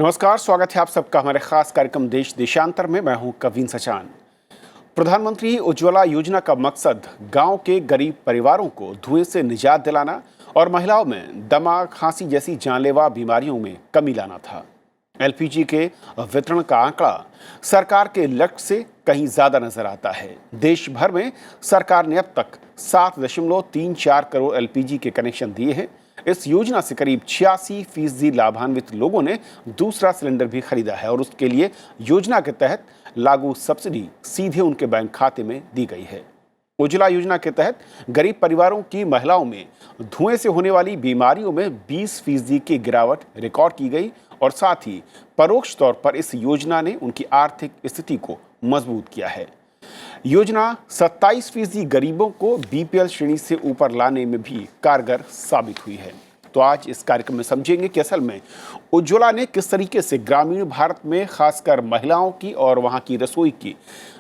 नमस्कार, स्वागत है आप सबका हमारे खास कार्यक्रम देश देशांतर में। मैं हूं कवीन सचान। प्रधानमंत्री उज्ज्वला योजना का मकसद गांव के गरीब परिवारों को धुएं से निजात दिलाना और महिलाओं में दमा, खांसी जैसी जानलेवा बीमारियों में कमी लाना था। एलपीजी के वितरण का आंकड़ा सरकार के लक्ष्य से कहीं ज्यादा नजर आता है। देश भर में सरकार ने अब तक 7.34 करोड़ एलपीजी के कनेक्शन दिए हैं। इस योजना से करीब 86% लाभान्वित लोगों ने दूसरा सिलेंडर भी खरीदा है और उसके लिए योजना के तहत लागू सब्सिडी सीधे उनके बैंक खाते में दी गई है। उज्ज्वला योजना के तहत गरीब परिवारों की महिलाओं में धुएं से होने वाली बीमारियों में 20% की गिरावट रिकॉर्ड की गई और साथ ही परोक्ष तौर पर इस योजना ने उनकी आर्थिक स्थिति को मजबूत किया है। योजना 27% गरीबों को बीपीएल श्रेणी से ऊपर लाने में भी कारगर साबित हुई है। तो आज इस कार्यक्रम में समझेंगे कि असल में उज्ज्वला ने किस तरीके से ग्रामीण भारत में खासकर महिलाओं की और वहां की रसोई की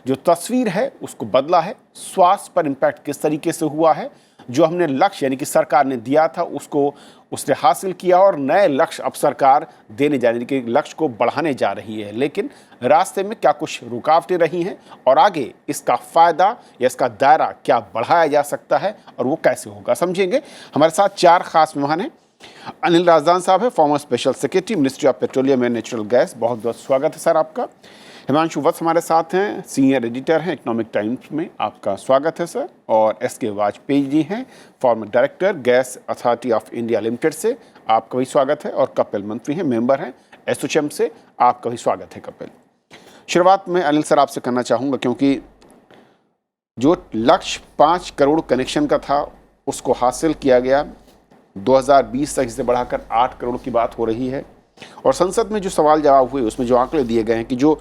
जो तस्वीर है उसको बदला है। स्वास्थ्य पर इम्पैक्ट किस तरीके से हुआ है, जो हमने लक्ष्य यानी कि सरकार ने दिया था उसने हासिल किया और नए लक्ष्य अब सरकार देने जाने के लक्ष्य को बढ़ाने जा रही है। लेकिन रास्ते में क्या कुछ रुकावटें रही हैं और आगे इसका फायदा या इसका दायरा क्या बढ़ाया जा सकता है और वो कैसे होगा, समझेंगे। हमारे साथ 4 खास मेहमान हैं। अनिल राजदान साहब है, farmer special secretary, ministry of petroleum and natural gas. बहुत बहुत स्वागत है सर आपका। हिमांशु वत्स हमारे साथ हैं, सीनियर एडिटर हैं इकोनॉमिक टाइम्स में, आपका स्वागत है सर। और एसके वाजपेयी जी हैं, farmer director gas authority of India limited से, आपका भी स्वागत है। और कपिल मंत्री हैं, मेंबर हैं एसोचैम से, आपका भी स्वागत है कपिल। शुरुआत में अनिल सर आपसे करना चाहूँगा क्योंकि जो लक्ष्य 5 करोड़ कनेक्शन का था उसको हासिल किया गया। 2020 तक इसे बढ़ाकर 8 करोड़ की बात हो रही है और संसद में जो सवाल जवाब हुए उसमें जो आंकड़े दिए गए हैं कि जो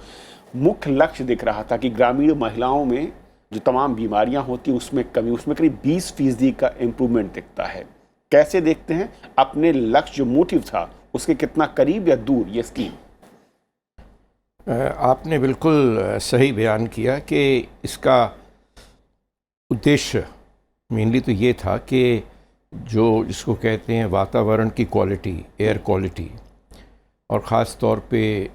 मुख्य लक्ष्य दिख रहा था कि ग्रामीण महिलाओं में जो तमाम बीमारियां होती उसमें कमी, उसमें करीब 20% का इम्प्रूवमेंट दिखता है। कैसे देखते हैं अपने लक्ष्य जो मोटिव था उसके कितना करीब या दूर ये स्कीम? आपने बिल्कुल सही बयान किया कि इसका उद्देश्य मेनली तो ये था कि जो जिसको कहते हैं वातावरण की क्वालिटी, एयर क्वालिटी, और ख़ास तौर पे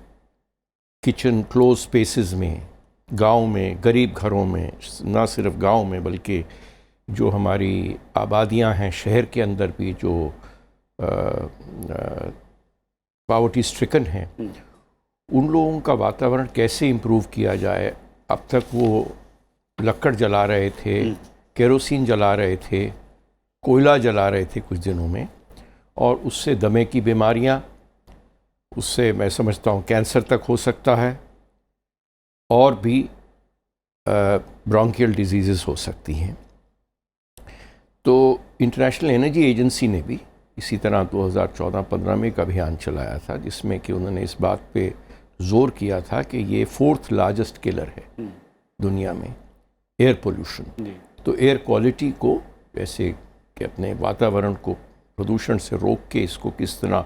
किचन क्लोज स्पेसेस में, गांव में, गरीब घरों में, ना सिर्फ गांव में बल्कि जो हमारी आबादियां हैं शहर के अंदर भी जो पॉवर्टी स्ट्रिकन हैं, उन लोगों का वातावरण कैसे इम्प्रूव किया जाए। अब तक वो लकड़ जला रहे थे, केरोसिन जला रहे थे, कोयला जला रहे थे कुछ दिनों में, और उससे दमे की बीमारियां, उससे मैं समझता हूँ कैंसर तक हो सकता है और भी ब्रोंकियल डिजीज़ेस हो सकती हैं। तो इंटरनेशनल एनर्जी एजेंसी ने भी इसी तरह 2014-15 में एक अभियान चलाया था जिसमें कि उन्होंने इस बात पे जोर किया था कि ये 4th लार्जेस्ट किलर है दुनिया में, एयर पोल्यूशन। तो एयर क्वालिटी को जैसे कि अपने वातावरण को प्रदूषण से रोक के इसको किस तरह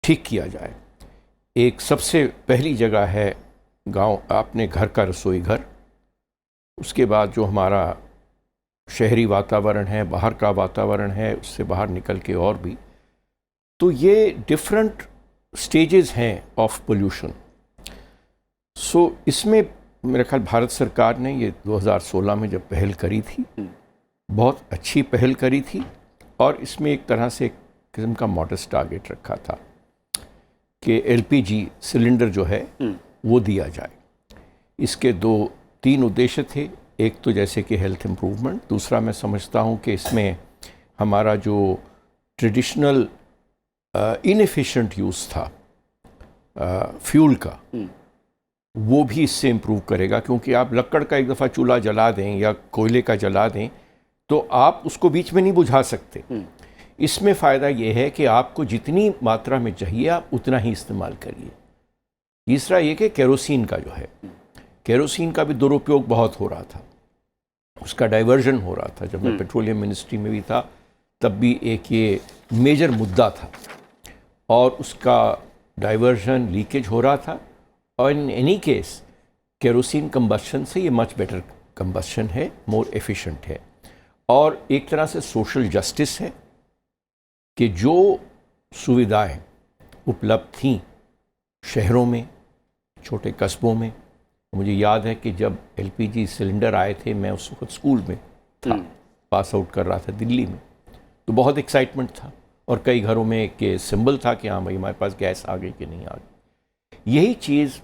ठीक किया जाए। एक सबसे पहली जगह है गांव, अपने घर का रसोई घर, उसके बाद जो हमारा शहरी वातावरण है, बाहर का वातावरण है, उससे बाहर निकल के और भी। तो ये डिफरेंट स्टेजेस हैं ऑफ पोल्यूशन। सो इसमें मेरे ख्याल भारत सरकार ने ये 2016 में जब पहल करी थी, बहुत अच्छी पहल करी थी और इसमें एक तरह से एक किस्म का मॉडेस्ट टारगेट रखा था कि एलपीजी सिलेंडर जो है वो दिया जाए। इसके 2-3 उद्देश्य थे। एक तो जैसे कि हेल्थ इम्प्रूवमेंट, दूसरा मैं समझता हूँ कि इसमें हमारा जो ट्रेडिशनल इनएफिशिएंट यूज़ था फ्यूल का, वो भी इससे इम्प्रूव करेगा। क्योंकि आप लकड़ का एक दफ़ा चूल्हा जला दें या कोयले का जला दें तो आप उसको बीच में नहीं बुझा सकते। इसमें फ़ायदा ये है कि आपको जितनी मात्रा में चाहिए आप उतना ही इस्तेमाल करिए। तीसरा ये कि केरोसिन का जो है, केरोसिन का भी दुरुपयोग बहुत हो रहा था, उसका डाइवर्जन हो रहा था। जब मैं पेट्रोलियम मिनिस्ट्री में भी था तब भी एक ये मेजर मुद्दा था और उसका डाइवर्जन, लीकेज हो रहा था। और in any case kerosene combustion से ये मच बेटर कंबस्शन है, मोर एफिशिएंट है और एक तरह से सोशल जस्टिस है कि जो सुविधाएं उपलब्ध थीं शहरों में, छोटे कस्बों में। मुझे याद है कि जब एलपीजी सिलेंडर आए थे, मैं उस वक्त स्कूल में था, पास आउट कर रहा था दिल्ली में, तो बहुत एक्साइटमेंट था और कई घरों में एक सिंबल था कि हाँ भाई हमारे पास गैस आ गई कि नहीं आ गई। यही चीज़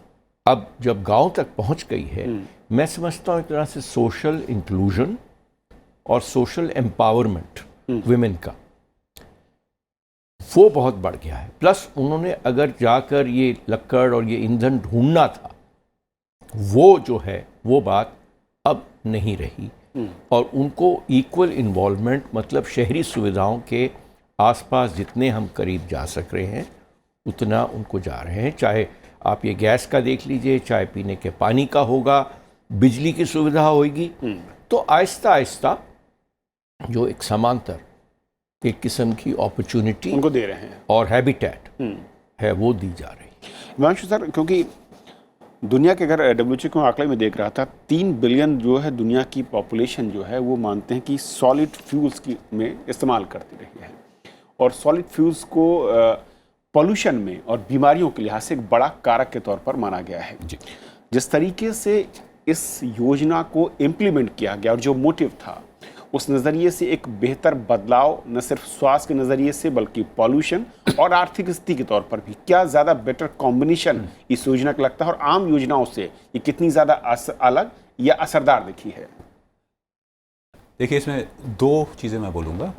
अब जब गांव तक पहुंच गई है, मैं समझता हूँ एक तरह से सोशल इंक्लूजन और सोशल एम्पावरमेंट विमेन का वो बहुत बढ़ गया है। प्लस उन्होंने अगर जाकर ये लक्कड़ और ये ईंधन ढूंढना था, वो जो है वो बात अब नहीं रही और उनको इक्वल इन्वॉल्वमेंट, मतलब शहरी सुविधाओं के आसपास जितने हम करीब जा सक रहे हैं उतना उनको जा रहे हैं। चाहे आप ये गैस का देख लीजिए, चाहे पीने के पानी का होगा, बिजली की सुविधा होगी, तो आहिस्ता आहिस्ता जो एक समांतर एक किस्म की अपॉर्चुनिटी उनको दे रहे हैं और हैबिटेट है वो दी जा रही है। हिमांशु सर, क्योंकि दुनिया के, अगर डब्ल्यूएचओ के आंकड़े में देख रहा था, 3 बिलियन जो है दुनिया की पॉपुलेशन जो है वो मानते हैं कि सॉलिड फ्यूल्स की में इस्तेमाल करती रही है और सॉलिड फ्यूल्स को पॉल्यूशन में और बीमारियों के लिहाज से एक बड़ा कारक के तौर पर माना गया है। जी। जिस तरीके से इस योजना को इम्प्लीमेंट किया गया और जो मोटिव था, उस नज़रिए से एक बेहतर बदलाव न सिर्फ स्वास्थ्य के नज़रिए से बल्कि पॉल्यूशन और आर्थिक स्थिति के तौर पर भी, क्या ज़्यादा बेटर कॉम्बिनेशन इस योजना का लगता है और आम योजनाओं से ये कितनी ज़्यादा अलग या असरदार दिखी है? देखिए, इसमें 2 चीज़ें मैं बोलूँगा।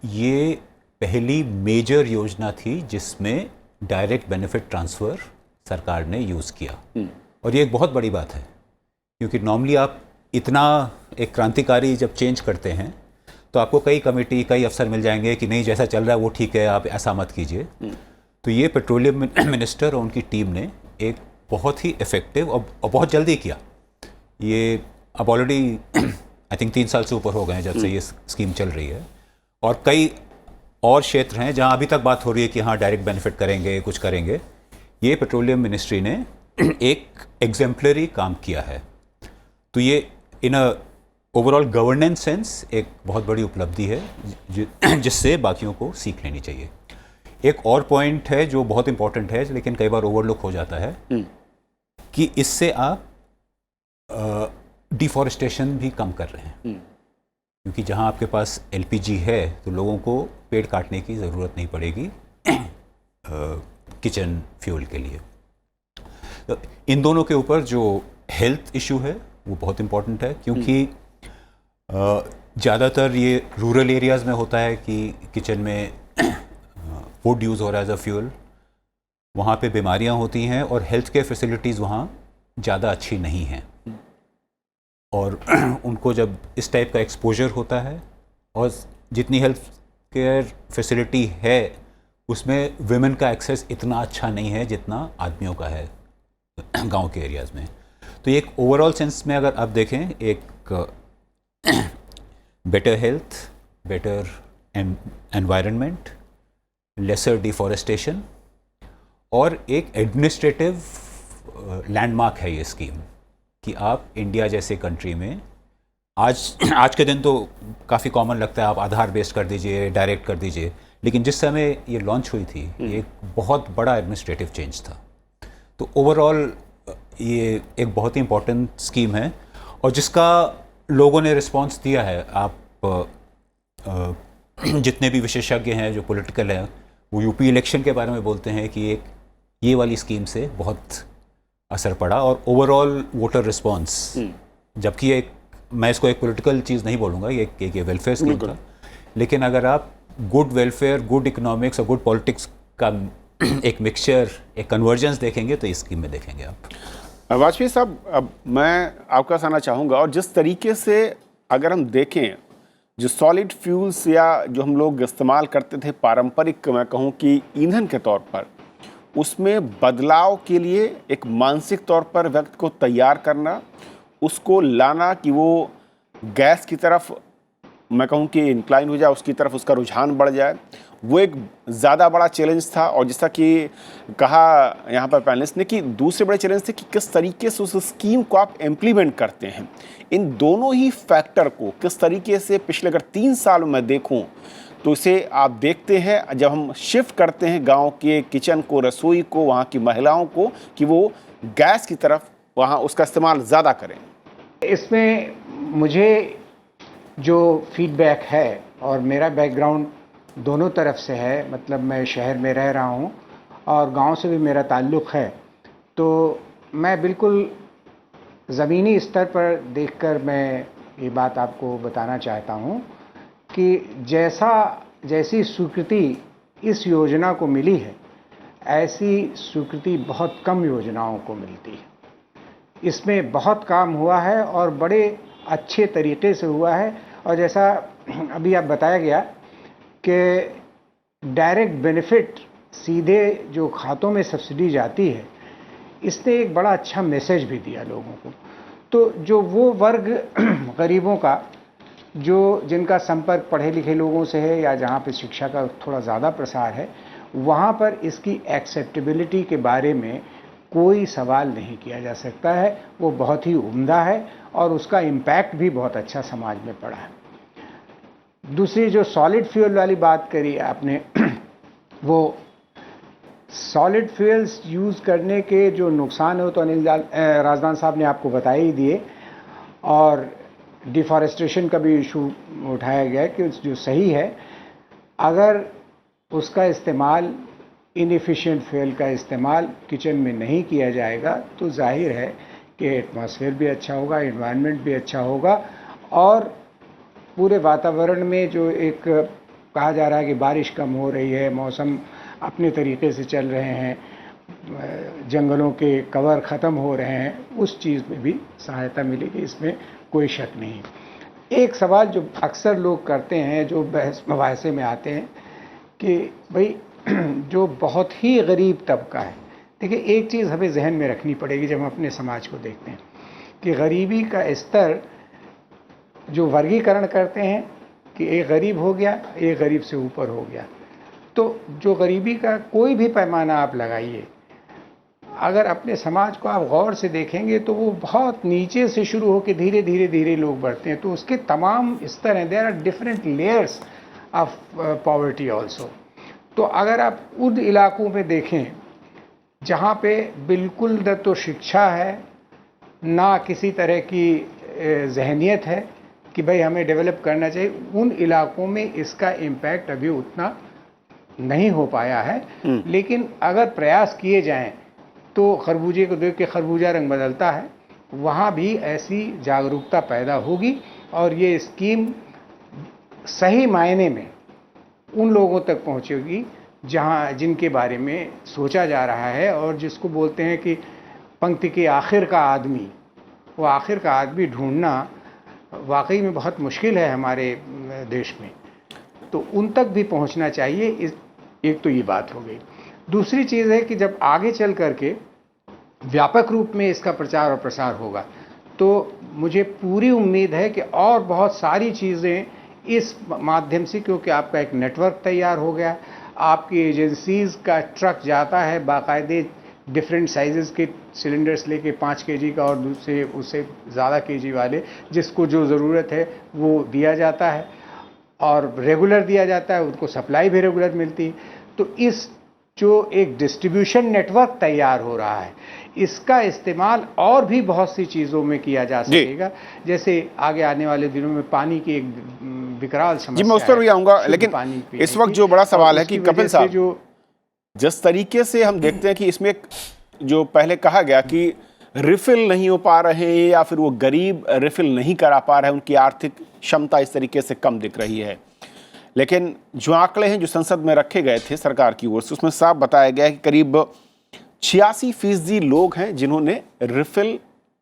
ये पहली मेजर योजना थी जिसमें डायरेक्ट बेनिफिट ट्रांसफ़र सरकार ने यूज़ किया और ये एक बहुत बड़ी बात है, क्योंकि नॉर्मली आप इतना एक क्रांतिकारी जब चेंज करते हैं तो आपको कई कमेटी, कई अफसर मिल जाएंगे कि नहीं जैसा चल रहा है वो ठीक है, आप ऐसा मत कीजिए। तो ये पेट्रोलियम मिनिस्टर और उनकी टीम ने एक बहुत ही इफ़ेक्टिव और बहुत जल्दी किया। ये अब ऑलरेडी आई थिंक 3 साल से ऊपर हो गए हैं जब से ये स्कीम चल रही है और कई और क्षेत्र हैं जहां अभी तक बात हो रही है कि हाँ डायरेक्ट बेनिफिट करेंगे, कुछ करेंगे। ये पेट्रोलियम मिनिस्ट्री ने एक एग्जेम्पलरी काम किया है। तो ये इन अ ओवरऑल गवर्नेंस सेंस एक बहुत बड़ी उपलब्धि है जिससे बाकियों को सीख लेनी चाहिए। एक और पॉइंट है जो बहुत इंपॉर्टेंट है लेकिन कई बार ओवरलुक हो जाता है कि इससे आप डिफॉरेस्टेशन भी कम कर रहे हैं, क्योंकि जहां आपके पास एलपीजी है तो लोगों को पेड़ काटने की ज़रूरत नहीं पड़ेगी किचन फ्यूल के लिए। तो इन दोनों के ऊपर जो हेल्थ इशू है वो बहुत इम्पॉर्टेंट है, क्योंकि ज़्यादातर ये रूरल एरियाज़ में होता है कि किचन में वुड यूज़ हो रहा है एज अ फ्यूल, वहाँ पे बीमारियाँ होती हैं और हेल्थ केयर फैसिलिटीज़ वहाँ ज़्यादा अच्छी नहीं हैं और उनको जब इस टाइप का एक्सपोजर होता है और जितनी हेल्थ केयर फैसिलिटी है उसमें विमेन का एक्सेस इतना अच्छा नहीं है जितना आदमियों का है गांव के एरियाज़ में। तो एक ओवरऑल सेंस में अगर आप देखें, एक better health, better environment, lesser deforestation और एक एडमिनिस्ट्रेटिव लैंडमार्क है ये स्कीम कि आप इंडिया जैसे कंट्री में आज के दिन तो काफ़ी कॉमन लगता है, आप आधार बेस्ड कर दीजिए, डायरेक्ट कर दीजिए, लेकिन जिस समय ये लॉन्च हुई थी ये एक बहुत बड़ा एडमिनिस्ट्रेटिव चेंज था। तो ओवरऑल ये एक बहुत ही इम्पोर्टेंट स्कीम है और जिसका लोगों ने रिस्पांस दिया है। आप जितने भी विशेषज्ञ हैं जो पॉलिटिकल हैं वो यूपी इलेक्शन के बारे में बोलते हैं कि एक ये वाली स्कीम से बहुत असर पड़ा और ओवरऑल वोटर रिस्पांस, जबकि एक मैं इसको एक पॉलिटिकल चीज़ नहीं बोलूँगा, ये वेलफेयर स्कीम था, लेकिन अगर आप गुड वेलफेयर, गुड इकोनॉमिक्स और गुड पॉलिटिक्स का एक मिक्सचर, एक कन्वर्जेंस देखेंगे तो इस स्कीम में देखेंगे आप। वाजपेयी साहब, अब मैं आपका कहना चाहूँगा, और जिस तरीके से अगर हम देखें जो सॉलिड फ्यूल्स या जो हम लोग इस्तेमाल करते थे पारंपरिक, मैं कहूँ कि ईंधन के तौर पर, उसमें बदलाव के लिए एक मानसिक तौर पर व्यक्ति को तैयार करना, उसको लाना कि वो गैस की तरफ मैं कहूँ कि इंक्लाइन हो जाए, उसकी तरफ उसका रुझान बढ़ जाए, वो एक ज़्यादा बड़ा चैलेंज था। और जैसा कि कहा यहाँ पर पैनलिस्ट ने कि दूसरे बड़े चैलेंज थे कि किस तरीके से उस स्कीम को आप इम्प्लीमेंट करते हैं। इन दोनों ही फैक्टर को किस तरीके से पिछले अगर 3 साल में देखूँ तो इसे आप देखते हैं जब हम शिफ्ट करते हैं गांव के किचन को, रसोई को, वहाँ की महिलाओं को, कि वो गैस की तरफ वहाँ उसका इस्तेमाल ज़्यादा करें। इसमें मुझे जो फीडबैक है, और मेरा बैकग्राउंड दोनों तरफ से है, मतलब मैं शहर में रह रहा हूँ और गांव से भी मेरा ताल्लुक़ है, तो मैं बिल्कुल ज़मीनी स्तर पर देखकर मैं ये बात आपको बताना चाहता हूँ कि जैसी स्वीकृति इस योजना को मिली है, ऐसी स्वीकृति बहुत कम योजनाओं को मिलती है। इसमें बहुत काम हुआ है और बड़े अच्छे तरीके से हुआ है। और जैसा अभी आप बताया गया कि डायरेक्ट बेनिफिट सीधे जो खातों में सब्सिडी जाती है, इसने एक बड़ा अच्छा मैसेज भी दिया लोगों को। तो जो वो वर्ग गरीबों का जिनका संपर्क पढ़े लिखे लोगों से है या जहाँ पे शिक्षा का थोड़ा ज़्यादा प्रसार है, वहाँ पर इसकी एक्सेप्टेबिलिटी के बारे में कोई सवाल नहीं किया जा सकता है। वो बहुत ही उम्दा है और उसका इम्पैक्ट भी बहुत अच्छा समाज में पड़ा है। दूसरी जो सॉलिड फ्यूल वाली बात करी आपने, वो सॉलिड फ्यूल्स यूज़ करने के जो नुकसान हो तो अनिल राजदान साहब ने आपको बता ही दिए। और डिफॉरेस्टेशन का भी इशू उठाया गया कि जो सही है, अगर उसका इस्तेमाल इनएफिशिएंट फ्यूल का इस्तेमाल किचन में नहीं किया जाएगा तो जाहिर है कि एटमॉस्फेयर भी अच्छा होगा, एनवायरनमेंट भी अच्छा होगा और पूरे वातावरण में जो एक कहा जा रहा है कि बारिश कम हो रही है, मौसम अपने तरीके से चल रहे हैं, जंगलों के कवर ख़त्म हो रहे हैं, उस चीज़ में भी सहायता मिलेगी, इसमें कोई शक नहीं। एक सवाल जो अक्सर लोग करते हैं, जो बहस मुबाहिसे में आते हैं कि भाई जो बहुत ही गरीब तबका है, देखिए एक चीज़ हमें जहन में रखनी पड़ेगी जब हम अपने समाज को देखते हैं कि गरीबी का स्तर जो वर्गीकरण करते हैं कि एक गरीब हो गया, एक गरीब से ऊपर हो गया, तो जो गरीबी का कोई भी पैमाना आप लगाइए, अगर अपने समाज को आप गौर से देखेंगे तो वो बहुत नीचे से शुरू होकर धीरे धीरे धीरे लोग बढ़ते हैं। तो उसके तमाम स्तर हैं, there are different layers of poverty also. तो अगर आप उन इलाकों में देखें जहाँ पे बिल्कुल न तो शिक्षा है, ना किसी तरह की जहनियत है कि भाई हमें डेवलप करना चाहिए, उन इलाकों में इसका इम्पैक्ट अभी उतना नहीं हो पाया है। लेकिन अगर प्रयास किए जाएं तो खरबूजे को देख के खरबूजा रंग बदलता है, वहाँ भी ऐसी जागरूकता पैदा होगी और ये स्कीम सही मायने में उन लोगों तक पहुँचेगी जिनके बारे में सोचा जा रहा है। और जिसको बोलते हैं कि पंक्ति के आखिर का आदमी, वो आखिर का आदमी ढूंढना वाकई में बहुत मुश्किल है हमारे देश में, तो उन तक भी पहुंचना चाहिए। एक तो ये बात हो गई। दूसरी चीज़ है कि जब आगे चल करके व्यापक रूप में इसका प्रचार और प्रसार होगा तो मुझे पूरी उम्मीद है कि और बहुत सारी चीज़ें इस माध्यम से, क्योंकि आपका एक नेटवर्क तैयार हो गया, आपकी एजेंसीज़ का ट्रक जाता है बाकायदे डिफरेंट साइजेस के सिलेंडर्स लेके 5 केजी का और दूसरे उससे ज़्यादा केजी वाले, जिसको जो ज़रूरत है वो दिया जाता है और रेगुलर दिया जाता है, उनको सप्लाई भी रेगुलर मिलती है। तो इस जो एक डिस्ट्रीब्यूशन नेटवर्क तैयार हो रहा है, इसका इस्तेमाल और भी बहुत सी चीज़ों में किया जा सकेगा। जैसे आगे आने वाले दिनों में पानी की एक विकराल समस्या, जी मैं उस पर भी आऊँगा, लेकिन इस वक्त जो बड़ा सवाल है कि कपिल साहब, जो जिस तरीके से हम देखते हैं कि इसमें जो पहले कहा गया कि रिफिल नहीं हो पा रहे हैं या फिर वो गरीब रिफिल नहीं करा पा रहे हैं, उनकी आर्थिक क्षमता इस तरीके से कम दिख रही है, लेकिन जो आंकड़े हैं जो संसद में रखे गए थे सरकार की ओर से, उसमें साफ बताया गया है कि करीब 86% लोग हैं जिन्होंने रिफिल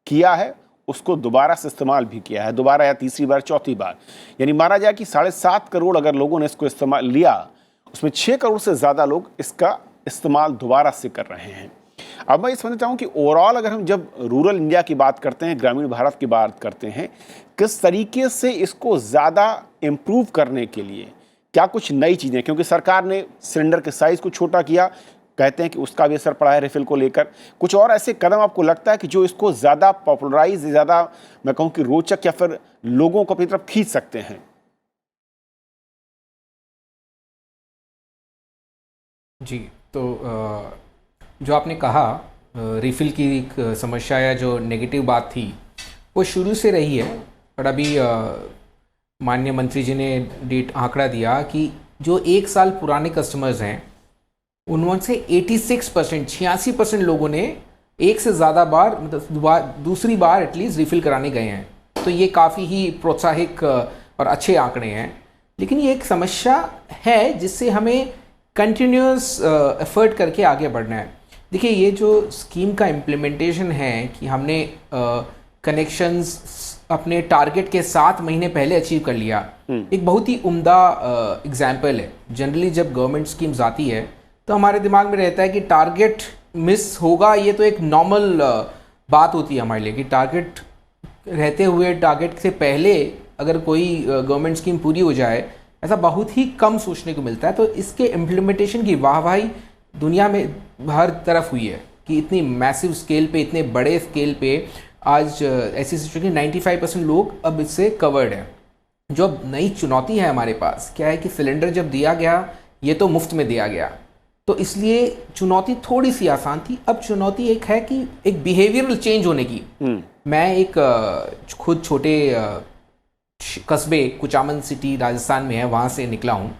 किया है, उसको दोबारा से इस्तेमाल भी किया है, दोबारा या तीसरी बार, चौथी बार। यानी माना जाए कि 7.5 करोड़ अगर लोगों ने इसको इस्तेमाल लिया, उसमें 6 करोड़ से ज़्यादा लोग इसका इस्तेमाल दोबारा से कर रहे हैं। अब मैं ये समझना चाहूँ कि ओवरऑल अगर हम जब रूरल इंडिया की बात करते हैं, ग्रामीण भारत की बात करते हैं, किस तरीके से इसको ज़्यादा इम्प्रूव करने के लिए क्या कुछ नई चीज़ें, क्योंकि सरकार ने सिलेंडर के साइज़ को छोटा किया, कहते हैं कि उसका भी असर पड़ा है रिफिल को लेकर, कुछ और ऐसे कदम आपको लगता है कि जो इसको ज़्यादा पॉपुलराइज, ज़्यादा मैं कहूँ कि रोचक या फिर लोगों को अपनी तरफ खींच सकते हैं? जी, तो जो आपने कहा रिफ़िल की एक समस्या या जो नेगेटिव बात थी वो शुरू से रही है, और अभी माननीय मंत्री जी ने डेट आंकड़ा दिया कि जो 1 साल पुराने कस्टमर्स हैं उनमें से 86% लोगों ने एक से ज़्यादा बार मतलब दूसरी बार एटलीस्ट रिफ़िल कराने गए हैं। तो ये काफ़ी ही प्रोत्साहिक और अच्छे आंकड़े हैं। लेकिन ये एक समस्या है जिससे हमें कंटिन्यूस एफर्ट करके आगे बढ़ना है। देखिए, ये जो स्कीम का इम्प्लीमेंटेशन है कि हमने कनेक्शंस अपने टारगेट के 7 महीने पहले अचीव कर लिया, एक बहुत ही उम्दा एग्जाम्पल है। जनरली जब गवर्नमेंट स्कीम्स आती है तो हमारे दिमाग में रहता है कि टारगेट मिस होगा, ये तो एक नॉर्मल बात होती है हमारे लिए कि टारगेट रहते हुए टारगेट से पहले अगर कोई गवर्नमेंट स्कीम पूरी हो जाए, ऐसा बहुत ही कम सोचने को मिलता है। तो इसके इम्प्लीमेंटेशन की वाहवाही दुनिया में हर तरफ हुई है कि इतनी मैसिव स्केल पे, इतने बड़े स्केल पे आज ऐसी सिचुएशन 95% लोग अब इससे कवर्ड है। जो अब नई चुनौती है हमारे पास क्या है कि सिलेंडर जब दिया गया ये तो मुफ्त में दिया गया, तो इसलिए चुनौती थोड़ी सी आसान थी। अब चुनौती एक है कि एक बिहेवियरल चेंज होने की। मैं एक खुद छोटे कस्बे कुचामन सिटी राजस्थान में है, वहाँ से निकला हूँ।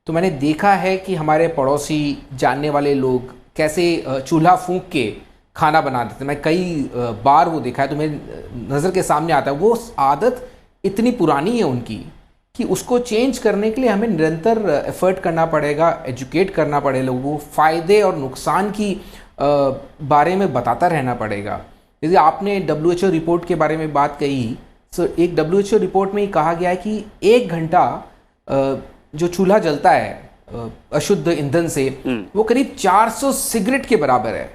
तो मैंने देखा है कि हमारे पड़ोसी जानने वाले लोग कैसे चूल्हा फूंक के खाना बनाते थे। मैं कई बार वो देखा है, तो मेरे नज़र के सामने आता है। वो आदत इतनी पुरानी है उनकी कि उसको चेंज करने के लिए हमें निरंतर एफर्ट करना पड़ेगा, एजुकेट करना पड़ेगा, लोगों को फ़ायदे और नुकसान की बारे में बताता रहना पड़ेगा। जैसे आपने WHO रिपोर्ट के बारे में बात कही, तो एक WHO रिपोर्ट में ही कहा गया है कि 1 घंटा जो चूल्हा जलता है अशुद्ध ईंधन से, वो करीब 400 सिगरेट के बराबर है।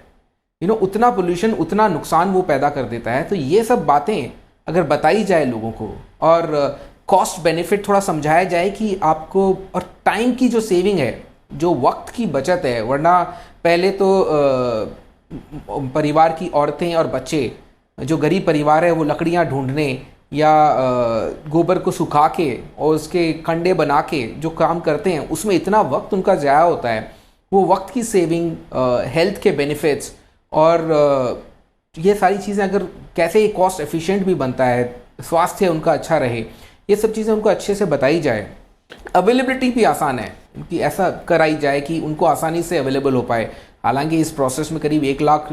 उतना पोल्यूशन, उतना नुकसान वो पैदा कर देता है। तो ये सब बातें अगर बताई जाए लोगों को और कॉस्ट बेनिफिट थोड़ा समझाया जाए कि आपको, और टाइम की जो सेविंग है, जो वक्त की बचत है, वरना पहले तो परिवार की औरतें और बच्चे, जो गरीब परिवार है, वो लकड़ियाँ ढूंढने या गोबर को सुखा के और उसके कंडे बना के जो काम करते हैं, उसमें इतना वक्त उनका ज़ाया होता है। वो वक्त की सेविंग, हेल्थ के बेनिफिट्स और ये सारी चीज़ें अगर कैसे कॉस्ट एफिशिएंट भी बनता है, स्वास्थ्य उनका अच्छा रहे, ये सब चीज़ें उनको अच्छे से बताई जाए। अवेलेबिलिटी भी आसान है उनकी, ऐसा कराई जाए कि उनको आसानी से अवेलेबल हो पाए। हालांकि इस प्रोसेस में करीब 1 लाख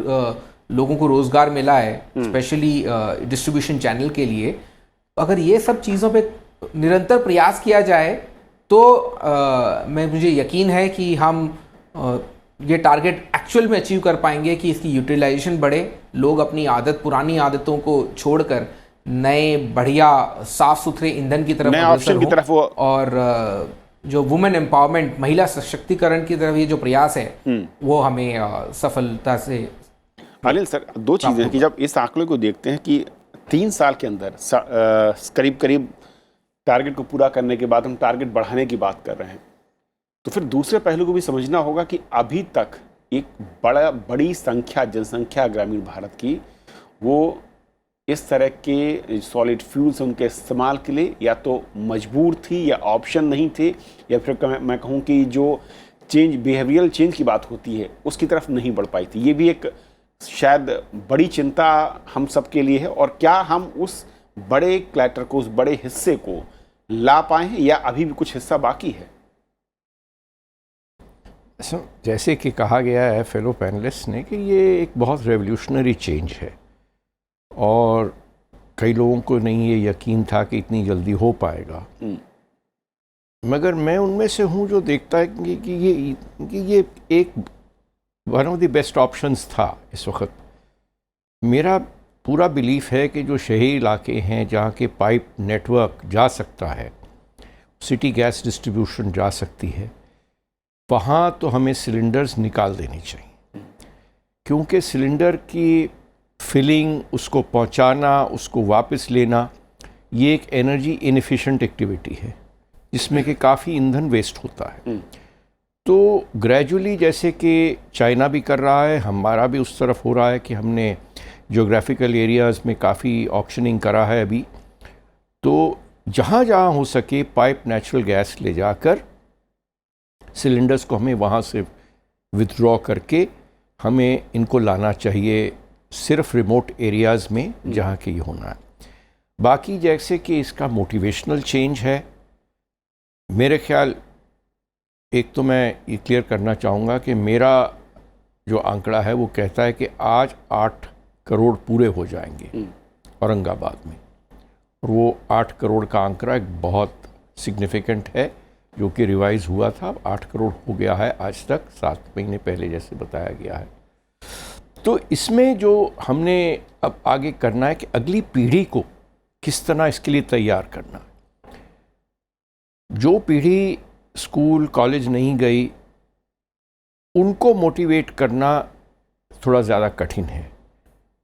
लोगों को रोज़गार मिला है, स्पेशली डिस्ट्रीब्यूशन चैनल के लिए। अगर ये सब चीज़ों पे निरंतर प्रयास किया जाए तो मुझे यकीन है कि हम ये टारगेट एक्चुअल में अचीव कर पाएंगे कि इसकी यूटिलाइजेशन बढ़े, लोग अपनी पुरानी आदतों को छोड़कर नए बढ़िया साफ सुथरे ईंधन की तरफ, नए ऑप्शन की तरफ, और जो वुमेन एम्पावरमेंट, महिला सशक्तिकरण की तरफ ये जो प्रयास है वो हमें सफलता से। अनिल सर, 2 चीज़ें हैं कि जब इस आंकड़े को देखते हैं कि 3 साल के अंदर करीब टारगेट को पूरा करने के बाद हम टारगेट बढ़ाने की बात कर रहे हैं, तो फिर दूसरे पहलू को भी समझना होगा कि अभी तक एक बड़ी संख्या, जनसंख्या ग्रामीण भारत की, वो इस तरह के सॉलिड फ्यूल्स उनके इस्तेमाल के लिए या तो मजबूर थी या ऑप्शन नहीं थे, या फिर मैं कहूँ कि जो बिहेवियरल चेंज की बात होती है उसकी तरफ नहीं बढ़ पाई थी। ये भी एक शायद बड़ी चिंता हम सब के लिए है। और क्या हम उस बड़े क्लैटर को, उस बड़े हिस्से को ला पाए हैं या अभी भी कुछ हिस्सा बाकी है? जैसे कि कहा गया है फेलो पैनलिस्ट ने कि ये एक बहुत रेवोल्यूशनरी चेंज है, और कई लोगों को नहीं ये यकीन था कि इतनी जल्दी हो पाएगा। मगर मैं उनमें से हूँ जो देखता है कि ये एक one of the best options था इस वक्त। मेरा पूरा बिलीफ है कि जो शहरी इलाके हैं जहाँ के पाइप नेटवर्क जा सकता है, सिटी गैस डिस्ट्रीब्यूशन जा सकती है, वहाँ तो हमें सिलेंडर्स निकाल देनी चाहिए, क्योंकि सिलेंडर की फिलिंग, उसको पहुँचाना, उसको वापस लेना, ये एक एनर्जी इनएफिशिएंट एक्टिविटी है जिसमें कि काफ़ी ईंधन वेस्ट होता है। तो ग्रेजुअली, जैसे कि चाइना भी कर रहा है, हमारा भी उस तरफ हो रहा है कि हमने ज्योग्राफिकल एरियाज़ में काफ़ी ऑक्शनिंग करा है अभी। तो जहाँ जहाँ हो सके पाइप नेचुरल गैस ले जाकर सिलेंडर्स को हमें वहाँ से विथड्रॉ करके हमें इनको लाना चाहिए सिर्फ रिमोट एरियाज़ में जहाँ के ये होना है। बाकी जैसे कि इसका मोटिवेशनल चेंज है, मेरे ख्याल, एक तो मैं ये क्लियर करना चाहूँगा कि मेरा जो आंकड़ा है वो कहता है कि आज 8 करोड़ पूरे हो जाएंगे औरंगाबाद में, और वो 8 करोड़ का आंकड़ा एक बहुत सिग्निफिकेंट है जो कि रिवाइज़ हुआ था। अब 8 करोड़ हो गया है आज तक, 7 महीने पहले जैसे बताया गया है। तो इसमें जो हमने अब आगे करना है कि अगली पीढ़ी को किस तरह इसके लिए तैयार करना। जो पीढ़ी स्कूल कॉलेज नहीं गई उनको मोटिवेट करना थोड़ा ज़्यादा कठिन है।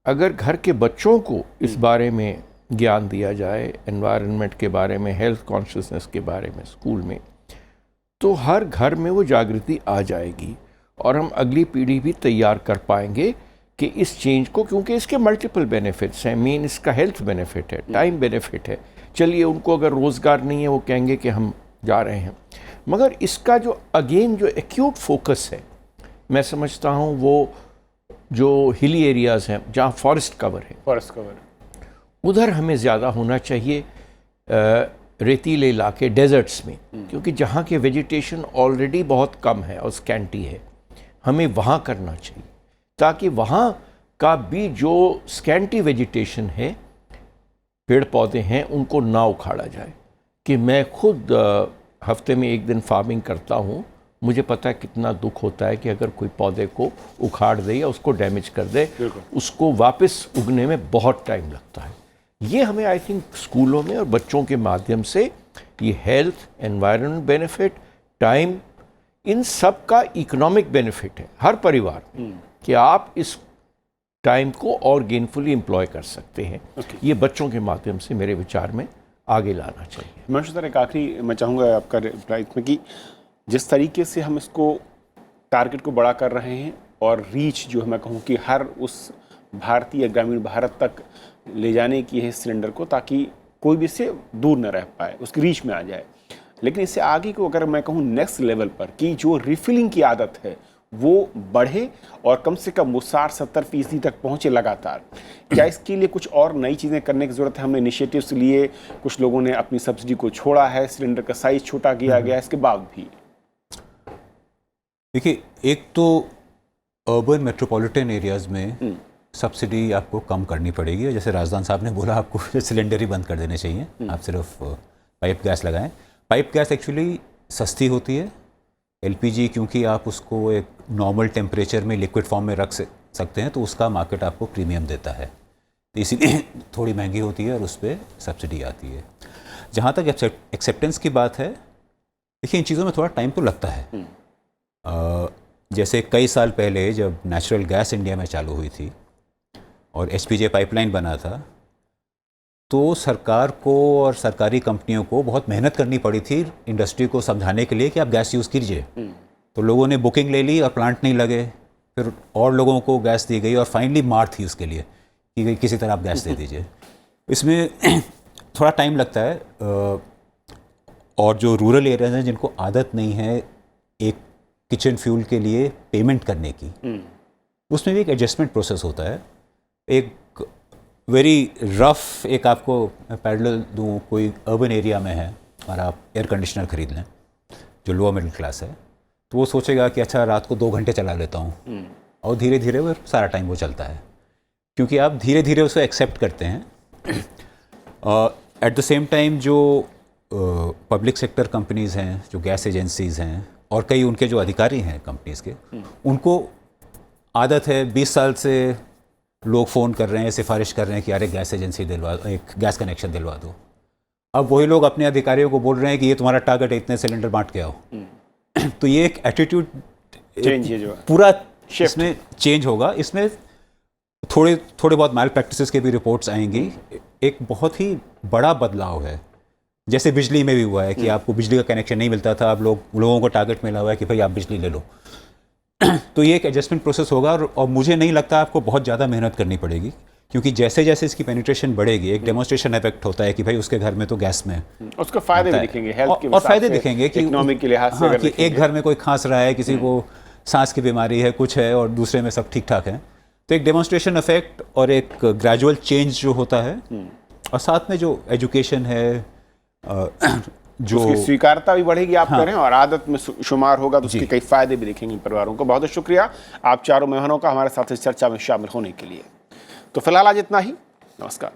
अगर घर के बच्चों को इस बारे में ज्ञान दिया जाए, एनवायरनमेंट के बारे में, हेल्थ कॉन्शियसनेस के बारे में स्कूल में, तो हर घर में वो जागृति आ जाएगी और हम अगली पीढ़ी भी तैयार कर पाएंगे कि इस चेंज को, क्योंकि इसके मल्टीपल बेनिफिट्स हैं। मेन इसका हेल्थ बेनिफिट है, टाइम बेनिफिट है। चलिए उनको अगर रोज़गार नहीं है वो कहेंगे कि हम जा रहे हैं, मगर इसका जो अगेन जो एक्यूट फोकस है, मैं समझता हूँ वो जो हिली एरियाज़ हैं जहाँ फॉरेस्ट कवर है, फॉरेस्ट कवर, उधर हमें ज़्यादा होना चाहिए, रेतीले इलाके, डेजर्ट्स में, क्योंकि जहाँ के वेजिटेशन ऑलरेडी बहुत कम है और स्कैंटी है, हमें वहाँ करना चाहिए ताकि वहाँ का भी जो स्कैंटी वेजिटेशन है, पेड़ पौधे हैं, उनको ना उखाड़ा जाए। कि मैं खुद हफ्ते में 1 दिन फार्मिंग करता हूँ, मुझे पता है कितना दुख होता है कि अगर कोई पौधे को उखाड़ दे या उसको डैमेज कर दे, उसको वापस उगने में बहुत टाइम लगता है। ये हमें आई थिंक स्कूलों में और बच्चों के माध्यम से ये हेल्थ, एनवायरनमेंट बेनिफिट, टाइम, इन सब का इकोनॉमिक बेनिफिट है हर परिवार में कि आप इस टाइम को और गेनफुली एम्प्लॉय कर सकते हैं। ये बच्चों के माध्यम से मेरे विचार में आगे लाना चाहिए। मैं सर एक आखिरी मैं चाहूँगा आपका रिप्लाई में कि जिस तरीके से हम इसको टारगेट को बड़ा कर रहे हैं और रीच जो है, मैं कहूँ कि हर उस भारतीय ग्रामीण भारत तक ले जाने की है सिलेंडर को, ताकि कोई भी इससे दूर न रह पाए, उसकी रीच में आ जाए। लेकिन इससे आगे को अगर मैं कहूँ नेक्स्ट लेवल पर कि जो रिफिलिंग की आदत है वो बढ़े और कम से कम वो 60-70% तक पहुँचे लगातार, क्या इसके लिए कुछ और नई चीज़ें करने की ज़रूरत है? हमने इनिशिएटिव्स लिए, कुछ लोगों ने अपनी सब्सिडी को छोड़ा है, सिलेंडर का साइज़ छोटा किया गया, इसके बाद भी देखिए, एक तो अर्बन मेट्रोपॉलिटन एरियाज़ में सब्सिडी आपको कम करनी पड़ेगी। जैसे राजदान साहब ने बोला, आपको सिलेंडर ही बंद कर देने चाहिए, आप सिर्फ पाइप गैस लगाएं। पाइप गैस एक्चुअली सस्ती होती है। एलपीजी क्योंकि आप उसको एक नॉर्मल टेम्परेचर में लिक्विड फॉर्म में रख सकते हैं, तो उसका मार्केट आपको प्रीमियम देता है, तो इसीलिए थोड़ी महंगी होती है और उस पर सब्सिडी आती है। जहाँ तक एक्सेप्टेंस की बात है, देखिए इन चीज़ों में थोड़ा टाइम तो लगता है। जैसे कई साल पहले जब नेचुरल गैस इंडिया में चालू हुई थी और एचपीजे पाइपलाइन बना था, तो सरकार को और सरकारी कंपनियों को बहुत मेहनत करनी पड़ी थी इंडस्ट्री को समझाने के लिए कि आप गैस यूज़ कीजिए। तो लोगों ने बुकिंग ले ली और प्लांट नहीं लगे, फिर और लोगों को गैस दी गई और फाइनली मार थी उसके लिए कि किसी तरह आप गैस दे दीजिए। इसमें थोड़ा टाइम लगता है। और जो रूरल एरियाज हैं जिनको आदत नहीं है एक किचन फ्यूल के लिए पेमेंट करने की, उसमें भी एक एडजस्टमेंट प्रोसेस होता है। एक वेरी रफ एक आपको पैरेलल दूँ, कोई अर्बन एरिया में है और आप एयर कंडीशनर ख़रीद लें जो लोअर मिडिल क्लास है, तो वो सोचेगा कि अच्छा रात को 2 घंटे चला लेता हूँ, और धीरे धीरे वो सारा टाइम वो चलता है क्योंकि आप धीरे धीरे उसको एक्सेप्ट करते हैं। एट द सेम टाइम जो पब्लिक सेक्टर कंपनीज़ हैं, जो गैस एजेंसीज़ हैं और कई उनके जो अधिकारी हैं कंपनीज़ के, उनको आदत है 20 साल से लोग फ़ोन कर रहे हैं, सिफारिश कर रहे हैं कि अरे गैस एजेंसी दिलवा दो, एक गैस कनेक्शन दिलवा दो। अब वही लोग अपने अधिकारियों को बोल रहे हैं कि ये तुम्हारा टारगेट है, इतने सिलेंडर बांट के आओ। तो ये एक एटीट्यूड चेंज है जो पूरा इसमें चेंज होगा। इसमें थोड़े बहुत मैल प्रैक्टिसेस के भी रिपोर्ट्स आएंगी। एक बहुत ही बड़ा बदलाव है, जैसे बिजली में भी हुआ है कि आपको बिजली का कनेक्शन नहीं मिलता था, अब लोगों को टारगेट मिला हुआ है कि भाई आप बिजली ले लो। तो ये एक एडजस्टमेंट प्रोसेस होगा और मुझे नहीं लगता आपको बहुत ज़्यादा मेहनत करनी पड़ेगी, क्योंकि जैसे जैसे इसकी पेनिट्रेशन बढ़ेगी, एक डेमोन्स्ट्रेशन इफेक्ट होता है कि भाई उसके घर में तो गैस में उसका फायदे भी दिखेंगे, हेल्थ के और फायदे दिखेंगे कि इकोनॉमिक के लिहाज से, हाँ, कि एक घर में कोई खांस रहा है, किसी को सांस की बीमारी है, कुछ है, और दूसरे में सब ठीक ठाक है। तो एक डेमोन्स्ट्रेशन इफेक्ट और एक ग्रेजुअल चेंज जो होता है, और साथ में जो एजुकेशन है, जो उसकी स्वीकारता भी बढ़ेगी आप कह रहे हैं, और आदत में शुमार होगा, तो उसके कई फायदे भी दिखेंगे परिवारों को। बहुत बहुत शुक्रिया आप चारों मेहमानों का हमारे साथ इस चर्चा में शामिल होने के लिए। तो फिलहाल आज इतना ही, नमस्कार।